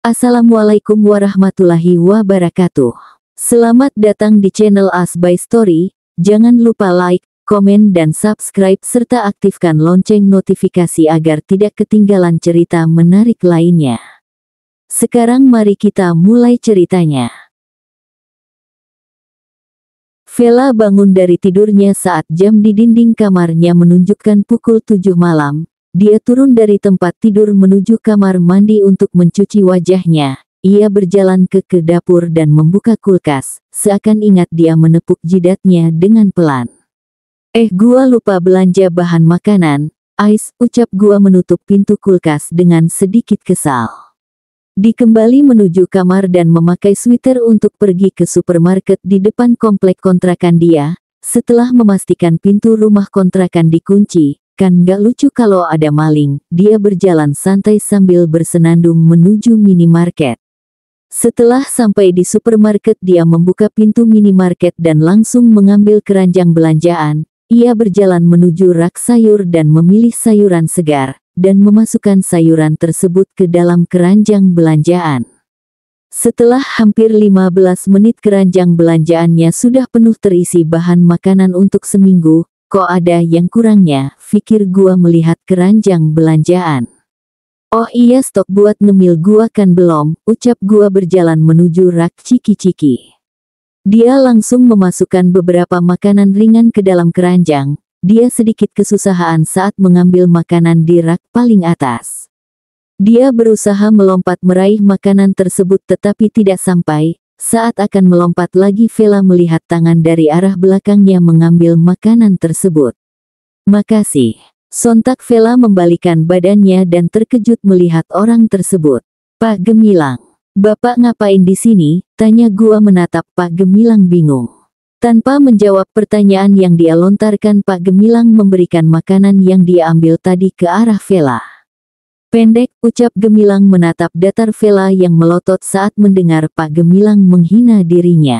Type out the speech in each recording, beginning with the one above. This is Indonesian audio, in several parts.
Assalamualaikum warahmatullahi wabarakatuh. Selamat datang di channel As by Story. Jangan lupa like, komen dan subscribe serta aktifkan lonceng notifikasi agar tidak ketinggalan cerita menarik lainnya. Sekarang mari kita mulai ceritanya. Vela bangun dari tidurnya saat jam di dinding kamarnya menunjukkan pukul 7 malam. Dia turun dari tempat tidur menuju kamar mandi untuk mencuci wajahnya. Ia berjalan ke dapur dan membuka kulkas, seakan ingat dia menepuk jidatnya dengan pelan. Gua lupa belanja bahan makanan, Ais, ucap gua menutup pintu kulkas dengan sedikit kesal. Dia kembali menuju kamar dan memakai sweater untuk pergi ke supermarket di depan komplek kontrakan dia. Setelah memastikan pintu rumah kontrakan dikunci, kan gak lucu kalau ada maling, dia berjalan santai sambil bersenandung menuju minimarket. Setelah sampai di supermarket dia membuka pintu minimarket dan langsung mengambil keranjang belanjaan. Ia berjalan menuju rak sayur dan memilih sayuran segar, dan memasukkan sayuran tersebut ke dalam keranjang belanjaan. Setelah hampir 15 menit keranjang belanjaannya sudah penuh terisi bahan makanan untuk seminggu. Kok ada yang kurangnya, pikir gua melihat keranjang belanjaan. Oh iya, stok buat ngemil gua kan belum, ucap gua berjalan menuju rak ciki-ciki. Dia langsung memasukkan beberapa makanan ringan ke dalam keranjang. Dia sedikit kesusahan saat mengambil makanan di rak paling atas. Dia berusaha melompat meraih makanan tersebut tetapi tidak sampai. Saat akan melompat lagi, Vela melihat tangan dari arah belakangnya mengambil makanan tersebut. Makasih. Sontak Vela membalikan badannya dan terkejut melihat orang tersebut. Pak Gemilang. Bapak ngapain di sini? Tanya gua menatap Pak Gemilang bingung. Tanpa menjawab pertanyaan yang dia lontarkan, Pak Gemilang memberikan makanan yang dia ambil tadi ke arah Vela. Pendek, ucap Gemilang menatap datar Vela yang melotot saat mendengar Pak Gemilang menghina dirinya.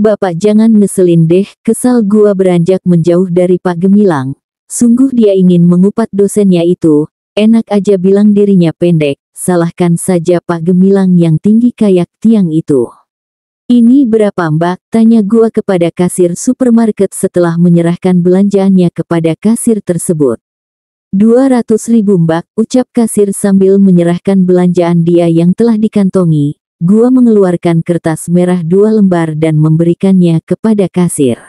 Bapak jangan ngeselin deh, kesal gua beranjak menjauh dari Pak Gemilang. Sungguh dia ingin mengupat dosennya itu, enak aja bilang dirinya pendek, salahkan saja Pak Gemilang yang tinggi kayak tiang itu. Ini berapa mbak? Tanya gua kepada kasir supermarket setelah menyerahkan belanjaannya kepada kasir tersebut. 200.000 mbak, ucap kasir sambil menyerahkan belanjaan dia yang telah dikantongi. Gua mengeluarkan kertas merah 2 lembar dan memberikannya kepada kasir.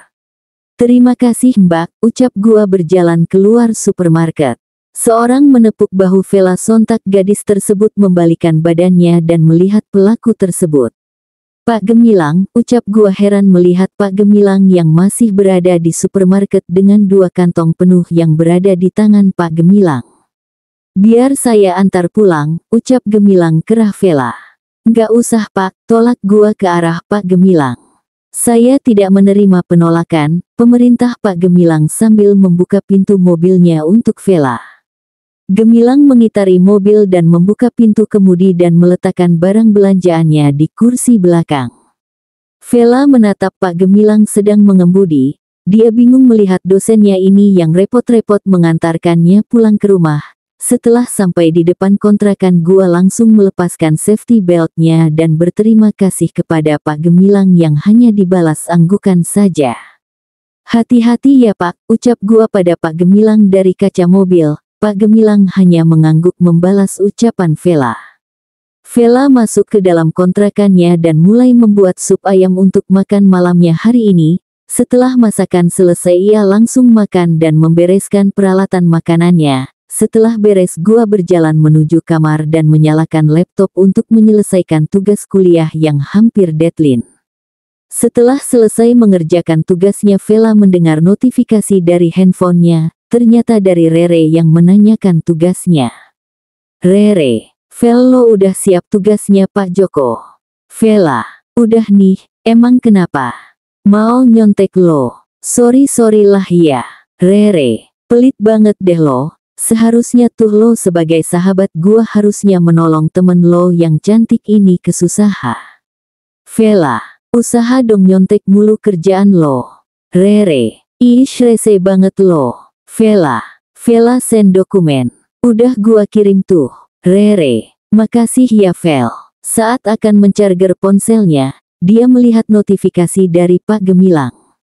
Terima kasih mbak, ucap gua berjalan keluar supermarket. Seorang menepuk bahu Vela, sontak gadis tersebut membalikan badannya dan melihat pelaku tersebut. Pak Gemilang, ucap gua heran melihat Pak Gemilang yang masih berada di supermarket dengan 2 kantong penuh yang berada di tangan Pak Gemilang. Biar saya antar pulang, ucap Gemilang kerah Vela. Nggak usah pak, tolak gua ke arah Pak Gemilang. Saya tidak menerima penolakan, pemerintah Pak Gemilang sambil membuka pintu mobilnya untuk Vela. Gemilang mengitari mobil dan membuka pintu kemudi dan meletakkan barang belanjaannya di kursi belakang. Vela menatap Pak Gemilang sedang mengemudi. Dia bingung melihat dosennya ini yang repot-repot mengantarkannya pulang ke rumah. Setelah sampai di depan kontrakan, gua langsung melepaskan safety beltnya dan berterima kasih kepada Pak Gemilang yang hanya dibalas anggukan saja. Hati-hati ya pak, ucap gua pada Pak Gemilang dari kaca mobil. Pak Gemilang hanya mengangguk membalas ucapan Vela. Vela masuk ke dalam kontrakannya dan mulai membuat sup ayam untuk makan malamnya hari ini. Setelah masakan selesai, ia langsung makan dan membereskan peralatan makanannya. Setelah beres, gua berjalan menuju kamar dan menyalakan laptop untuk menyelesaikan tugas kuliah yang hampir deadline. Setelah selesai mengerjakan tugasnya, Vela mendengar notifikasi dari handphonenya. Ternyata dari Rere yang menanyakan tugasnya. Rere, Velo udah siap tugasnya Pak Joko? Vela, udah nih, emang kenapa? Mau nyontek lo? Sorry lah ya. Rere, pelit banget deh lo. Seharusnya tuh lo sebagai sahabat gua harusnya menolong temen lo yang cantik ini kesusahan. Vela, usaha dong, nyontek mulu kerjaan lo. Rere, rese banget lo. Vela send dokumen. Udah gua kirim tuh. Rere, Makasih ya Vel. Saat akan mencarger ponselnya, dia melihat notifikasi dari Pak Gemilang.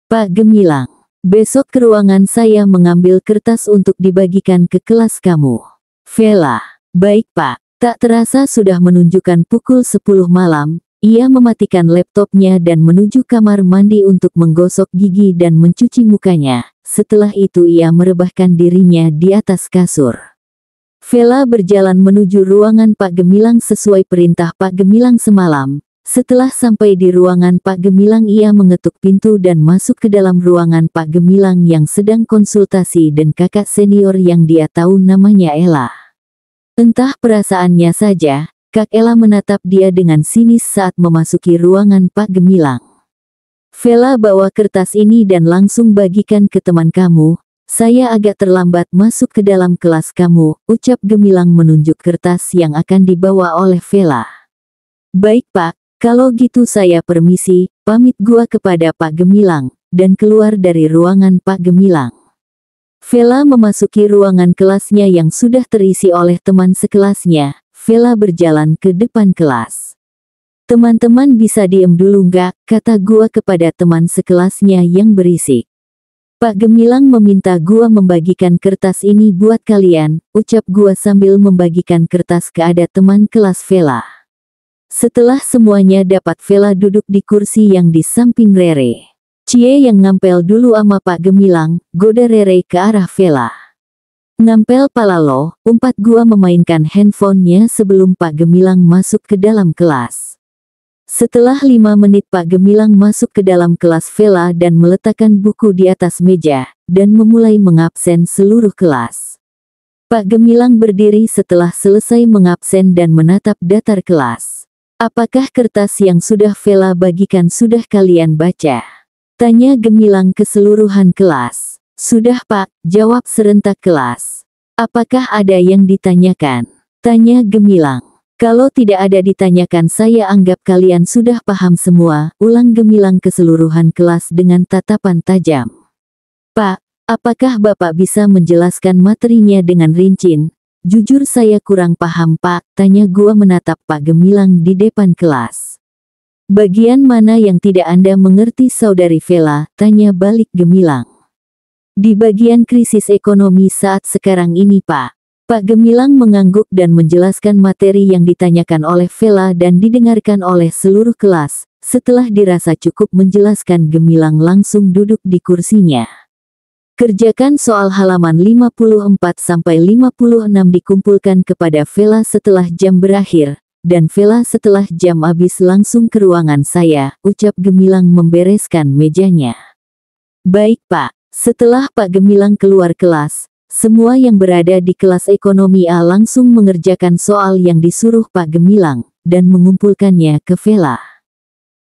Pak Gemilang, besok ke ruangan saya mengambil kertas untuk dibagikan ke kelas kamu. Vela, baik Pak. Tak terasa sudah menunjukkan pukul 10 malam, ia mematikan laptopnya dan menuju kamar mandi untuk menggosok gigi dan mencuci mukanya. Setelah itu ia merebahkan dirinya di atas kasur. Vela berjalan menuju ruangan Pak Gemilang sesuai perintah Pak Gemilang semalam. Setelah sampai di ruangan Pak Gemilang ia mengetuk pintu dan masuk ke dalam ruangan Pak Gemilang yang sedang konsultasi dan kakak senior yang dia tahu namanya Ella. Entah perasaannya saja, Kak Ella menatap dia dengan sinis saat memasuki ruangan Pak Gemilang. Vela bawa kertas ini dan langsung bagikan ke teman kamu. Saya agak terlambat masuk ke dalam kelas kamu, ucap Gemilang menunjuk kertas yang akan dibawa oleh Vela. Baik Pak, kalau gitu saya permisi, pamit gua kepada Pak Gemilang, dan keluar dari ruangan Pak Gemilang. Vela memasuki ruangan kelasnya yang sudah terisi oleh teman sekelasnya. Vela berjalan ke depan kelas. Teman-teman bisa diem dulu nggak, kata gua kepada teman sekelasnya yang berisik. Pak Gemilang meminta gua membagikan kertas ini buat kalian, ucap gua sambil membagikan kertas ke ada teman kelas Vela. Setelah semuanya dapat, Vela duduk di kursi yang di samping Rere. Cie yang ngampel dulu ama Pak Gemilang, goda Rere ke arah Vela. Ngampel pala lo, umpat gua memainkan handphonenya sebelum Pak Gemilang masuk ke dalam kelas. Setelah 5 menit Pak Gemilang masuk ke dalam kelas Vela dan meletakkan buku di atas meja, dan memulai mengabsen seluruh kelas. Pak Gemilang berdiri setelah selesai mengabsen dan menatap datar kelas. Apakah kertas yang sudah Vela bagikan sudah kalian baca? Tanya Gemilang ke seluruhan kelas. Sudah Pak, jawab serentak kelas. Apakah ada yang ditanyakan? Tanya Gemilang. Kalau tidak ada ditanyakan saya anggap kalian sudah paham semua, ulang Gemilang ke seluruhan kelas dengan tatapan tajam. Pak, apakah Bapak bisa menjelaskan materinya dengan rinci? Jujur saya kurang paham Pak, tanya gua menatap Pak Gemilang di depan kelas. Bagian mana yang tidak Anda mengerti Saudari Vela, tanya balik Gemilang. Di bagian krisis ekonomi saat sekarang ini Pak. Pak Gemilang mengangguk dan menjelaskan materi yang ditanyakan oleh Vela dan didengarkan oleh seluruh kelas. Setelah dirasa cukup menjelaskan, Gemilang langsung duduk di kursinya. Kerjakan soal halaman 54-56 dikumpulkan kepada Vela setelah jam berakhir. Dan Vela setelah jam habis langsung ke ruangan saya, ucap Gemilang membereskan mejanya. Baik Pak, setelah Pak Gemilang keluar kelas, semua yang berada di kelas ekonomi A langsung mengerjakan soal yang disuruh Pak Gemilang, dan mengumpulkannya ke Vela.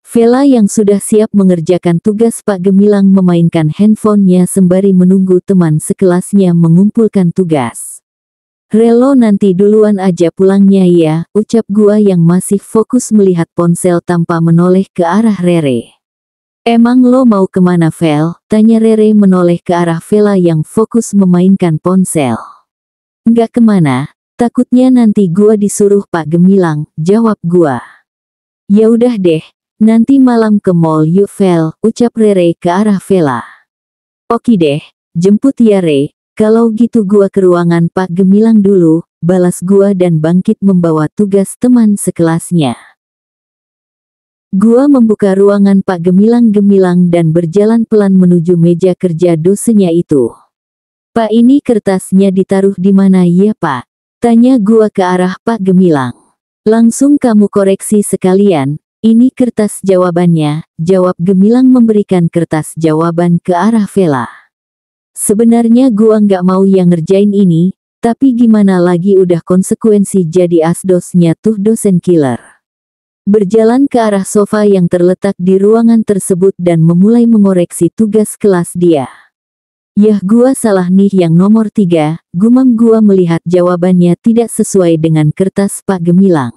Vela yang sudah siap mengerjakan tugas Pak Gemilang memainkan handphonenya sembari menunggu teman sekelasnya mengumpulkan tugas. Relo nanti duluan aja pulangnya ya, ucap gua yang masih fokus melihat ponsel tanpa menoleh ke arah Rere. Emang lo mau kemana Vel? Tanya Rere menoleh ke arah Vela yang fokus memainkan ponsel. Nggak kemana, takutnya nanti gua disuruh Pak Gemilang, jawab gua. Ya udah deh, nanti malam ke mall yuk Vel, ucap Rere ke arah Vela. Oke deh, jemput ya Re. Kalau gitu gua ke ruangan Pak Gemilang dulu, balas gua dan bangkit membawa tugas teman sekelasnya. Gua membuka ruangan Pak Gemilang dan berjalan pelan menuju meja kerja dosennya itu. Pak ini kertasnya ditaruh di mana ya Pak? Tanya gua ke arah Pak Gemilang. Langsung kamu koreksi sekalian, ini kertas jawabannya, jawab Gemilang memberikan kertas jawaban ke arah Vela. Sebenarnya gua nggak mau yang ngerjain ini, tapi gimana lagi udah konsekuensi jadi asdosnya tuh dosen killer. Berjalan ke arah sofa yang terletak di ruangan tersebut dan memulai mengoreksi tugas kelas dia. Yah gua salah nih yang nomor 3, gumam gua melihat jawabannya tidak sesuai dengan kertas Pak Gemilang.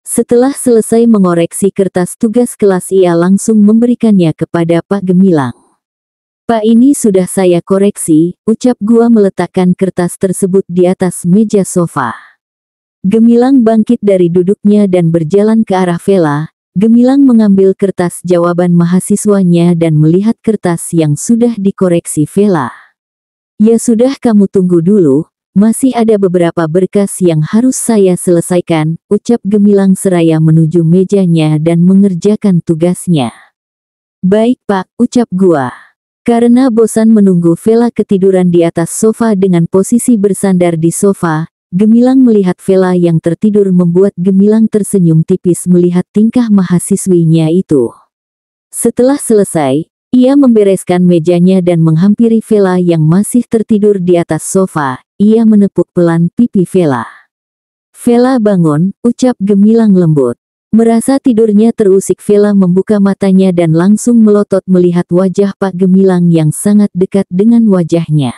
Setelah selesai mengoreksi kertas tugas kelas ia langsung memberikannya kepada Pak Gemilang. Pak ini sudah saya koreksi, ucap gua meletakkan kertas tersebut di atas meja sofa. Gemilang bangkit dari duduknya dan berjalan ke arah Vela. Gemilang mengambil kertas jawaban mahasiswanya dan melihat kertas yang sudah dikoreksi Vela. Ya sudah, kamu tunggu dulu, masih ada beberapa berkas yang harus saya selesaikan, ucap Gemilang seraya menuju mejanya dan mengerjakan tugasnya. Baik Pak, ucap gua. Karena bosan menunggu Vela ketiduran di atas sofa dengan posisi bersandar di sofa, Gemilang melihat Vela yang tertidur membuat Gemilang tersenyum tipis melihat tingkah mahasiswinya itu. Setelah selesai, ia membereskan mejanya dan menghampiri Vela yang masih tertidur di atas sofa. Ia menepuk pelan pipi Vela. Vela bangun, ucap Gemilang lembut. Merasa tidurnya terusik, Vela membuka matanya dan langsung melotot melihat wajah Pak Gemilang yang sangat dekat dengan wajahnya.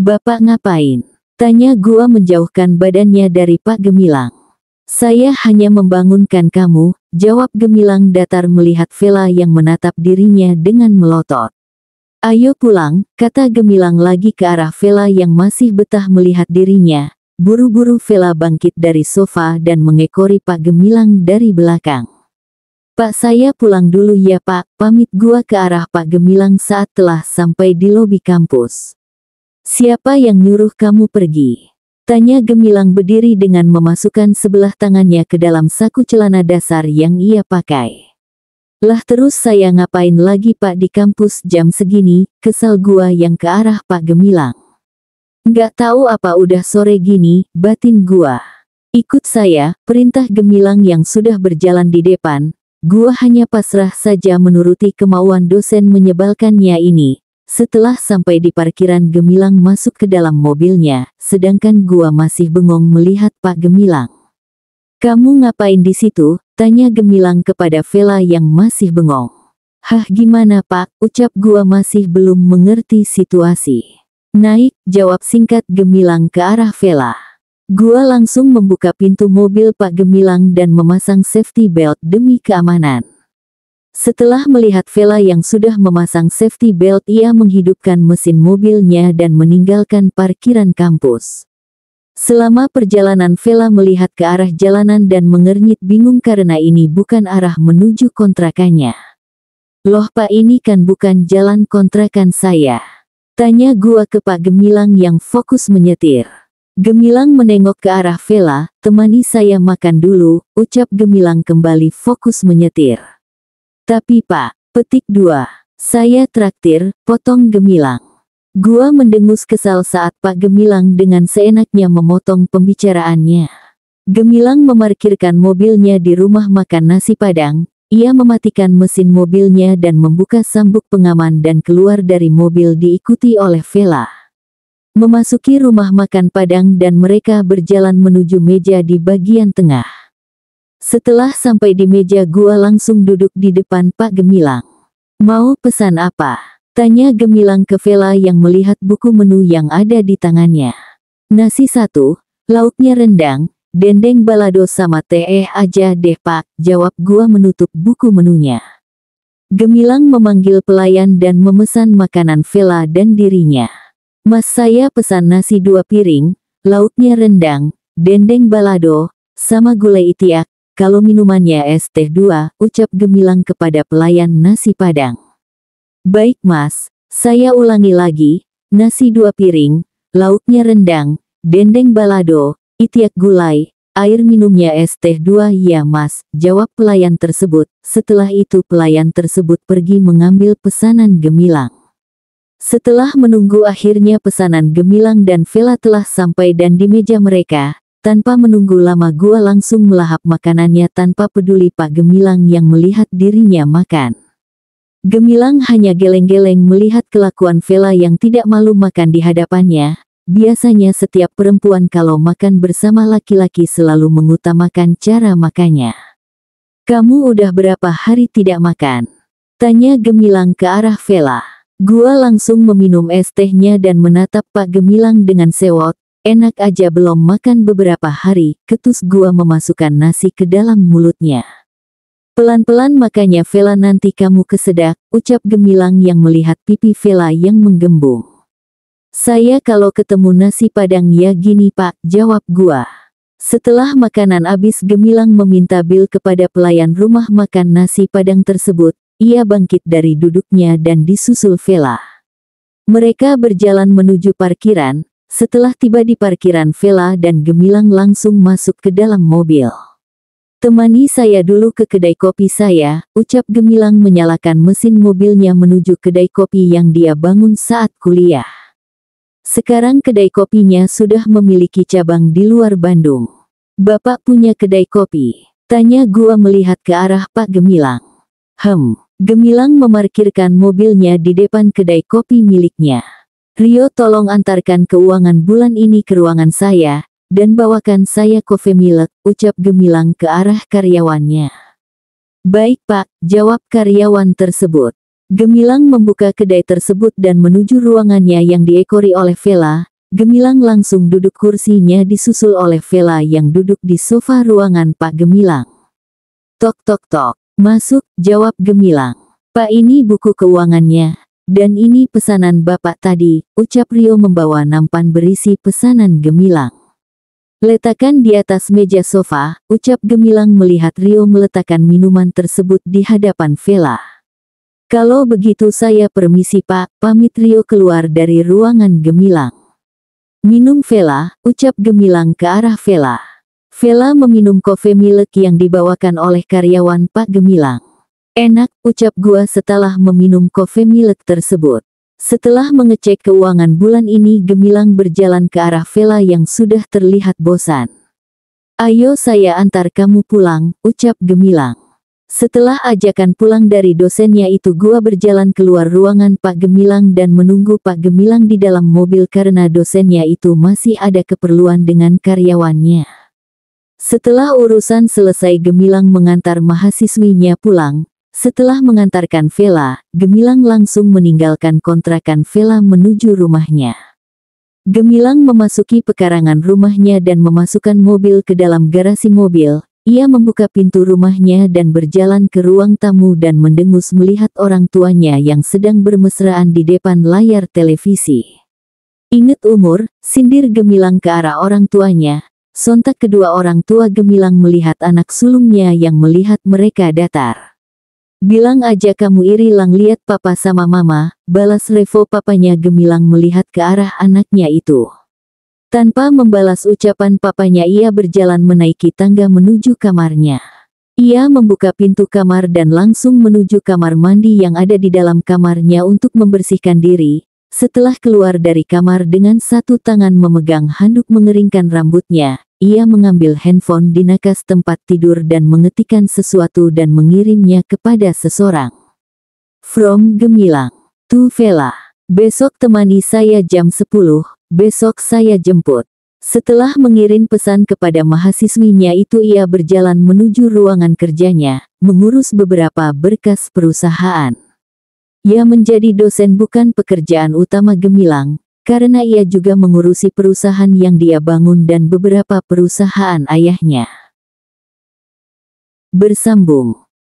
Bapak ngapain? Tanya gua menjauhkan badannya dari Pak Gemilang. Saya hanya membangunkan kamu, jawab Gemilang datar melihat Vela yang menatap dirinya dengan melotot. Ayo pulang, kata Gemilang lagi ke arah Vela yang masih betah melihat dirinya. Buru-buru Vela bangkit dari sofa dan mengekori Pak Gemilang dari belakang. Pak, saya pulang dulu ya Pak, pamit gua ke arah Pak Gemilang saat telah sampai di lobi kampus. Siapa yang nyuruh kamu pergi? Tanya Gemilang berdiri dengan memasukkan sebelah tangannya ke dalam saku celana dasar yang ia pakai. Lah terus saya ngapain lagi Pak di kampus jam segini, kesal gua yang ke arah Pak Gemilang. Nggak tahu apa udah sore gini, batin gua. Ikut saya, perintah Gemilang yang sudah berjalan di depan. Gua hanya pasrah saja menuruti kemauan dosen menyebalkannya ini. Setelah sampai di parkiran, Gemilang masuk ke dalam mobilnya, sedangkan gua masih bengong melihat Pak Gemilang. Kamu ngapain di situ? Tanya Gemilang kepada Vela yang masih bengong. Hah, gimana Pak? Ucap gua masih belum mengerti situasi. Naik, jawab singkat Gemilang ke arah Vela. Gua langsung membuka pintu mobil Pak Gemilang dan memasang safety belt demi keamanan. Setelah melihat Vela yang sudah memasang safety belt, ia menghidupkan mesin mobilnya dan meninggalkan parkiran kampus. Selama perjalanan Vela melihat ke arah jalanan dan mengernyit bingung karena ini bukan arah menuju kontrakannya. Loh Pak, ini kan bukan jalan kontrakan saya. Tanya gua ke Pak Gemilang yang fokus menyetir. Gemilang menengok ke arah Vela, temani saya makan dulu, ucap Gemilang kembali fokus menyetir. Tapi Pak, petik 2. Saya traktir, potong Gemilang. Gua mendengus kesal saat Pak Gemilang dengan seenaknya memotong pembicaraannya. Gemilang memarkirkan mobilnya di rumah makan nasi Padang. Ia mematikan mesin mobilnya dan membuka sabuk pengaman dan keluar dari mobil diikuti oleh Vela. Memasuki rumah makan Padang dan mereka berjalan menuju meja di bagian tengah. Setelah sampai di meja, gua langsung duduk di depan Pak Gemilang. Mau pesan apa? Tanya Gemilang ke Vela yang melihat buku menu yang ada di tangannya. Nasi 1, lauknya rendang, dendeng balado sama teh aja deh Pak, jawab gua menutup buku menunya. Gemilang memanggil pelayan dan memesan makanan Vela dan dirinya. Mas, saya pesan nasi 2 piring, lauknya rendang, dendeng balado, sama gulai itiak. Kalau minumannya es teh 2, ucap Gemilang kepada pelayan nasi Padang. Baik Mas, saya ulangi lagi, nasi 2 piring, lauknya rendang, dendeng balado, itiak gulai, air minumnya es teh 2 ya Mas, jawab pelayan tersebut. Setelah itu pelayan tersebut pergi mengambil pesanan Gemilang. Setelah menunggu, akhirnya pesanan Gemilang dan Vela telah sampai dan di meja mereka. Tanpa menunggu lama, gua langsung melahap makanannya tanpa peduli Pak Gemilang yang melihat dirinya makan. Gemilang hanya geleng-geleng melihat kelakuan Vela yang tidak malu makan di hadapannya. Biasanya setiap perempuan kalau makan bersama laki-laki selalu mengutamakan cara makannya. Kamu udah berapa hari tidak makan? Tanya Gemilang ke arah Vela. Gua langsung meminum es tehnya dan menatap Pak Gemilang dengan sewot. Enak aja belum makan beberapa hari, ketus gua memasukkan nasi ke dalam mulutnya. Pelan-pelan makannya Vela, nanti kamu kesedak, ucap Gemilang yang melihat pipi Vela yang menggembung. Saya kalau ketemu nasi Padang ya gini Pak, jawab gua. Setelah makanan habis, Gemilang meminta bil kepada pelayan rumah makan nasi Padang tersebut. Ia bangkit dari duduknya dan disusul Vela. Mereka berjalan menuju parkiran. Setelah tiba di parkiran, Vela dan Gemilang langsung masuk ke dalam mobil. "Temani saya dulu ke kedai kopi saya," ucap Gemilang menyalakan mesin mobilnya menuju kedai kopi yang dia bangun saat kuliah. Sekarang kedai kopinya sudah memiliki cabang di luar Bandung. "Bapak punya kedai kopi?" tanya gua melihat ke arah Pak Gemilang. Gemilang memarkirkan mobilnya di depan kedai kopi miliknya. "Rio, tolong antarkan keuangan bulan ini ke ruangan saya, dan bawakan saya kopi milk," ucap Gemilang ke arah karyawannya. "Baik Pak," jawab karyawan tersebut. Gemilang membuka kedai tersebut dan menuju ruangannya yang diekori oleh Vela. Gemilang langsung duduk, kursinya disusul oleh Vela yang duduk di sofa ruangan Pak Gemilang. "Tok tok tok." "Masuk," jawab Gemilang. "Pak, ini buku keuangannya. Dan ini pesanan Bapak tadi," ucap Rio membawa nampan berisi pesanan Gemilang. "Letakkan di atas meja sofa," ucap Gemilang melihat Rio meletakkan minuman tersebut di hadapan Vela. "Kalau begitu saya permisi Pak," pamit Rio keluar dari ruangan Gemilang. "Minum Vela," ucap Gemilang ke arah Vela. Vela meminum kopi milk yang dibawakan oleh karyawan Pak Gemilang. "Enak," ucap gua setelah meminum kopi milk tersebut. Setelah mengecek keuangan bulan ini, Gemilang berjalan ke arah Vela yang sudah terlihat bosan. "Ayo saya antar kamu pulang," ucap Gemilang. Setelah ajakan pulang dari dosennya itu, gua berjalan keluar ruangan Pak Gemilang dan menunggu Pak Gemilang di dalam mobil karena dosennya itu masih ada keperluan dengan karyawannya. Setelah urusan selesai, Gemilang mengantar mahasiswinya pulang. Setelah mengantarkan Vela, Gemilang langsung meninggalkan kontrakan Vela menuju rumahnya. Gemilang memasuki pekarangan rumahnya dan memasukkan mobil ke dalam garasi mobil. Ia membuka pintu rumahnya dan berjalan ke ruang tamu dan mendengus melihat orang tuanya yang sedang bermesraan di depan layar televisi. "Ingat umur," sindir Gemilang ke arah orang tuanya. Sontak kedua orang tua Gemilang melihat anak sulungnya yang melihat mereka datar. "Bilang aja kamu iri lang lihat papa sama mama," balas Revo papanya Gemilang melihat ke arah anaknya itu. Tanpa membalas ucapan papanya, ia berjalan menaiki tangga menuju kamarnya. Ia membuka pintu kamar dan langsung menuju kamar mandi yang ada di dalam kamarnya untuk membersihkan diri. Setelah keluar dari kamar dengan satu tangan memegang handuk mengeringkan rambutnya, ia mengambil handphone di nakas tempat tidur dan mengetikkan sesuatu dan mengirimnya kepada seseorang. "From Gemilang. To Vela. Besok temani saya jam 10. Besok saya jemput." Setelah mengirim pesan kepada mahasiswinya itu, ia berjalan menuju ruangan kerjanya, mengurus beberapa berkas perusahaan. Ia menjadi dosen bukan pekerjaan utama Gemilang, karena ia juga mengurusi perusahaan yang dia bangun dan beberapa perusahaan ayahnya. Bersambung.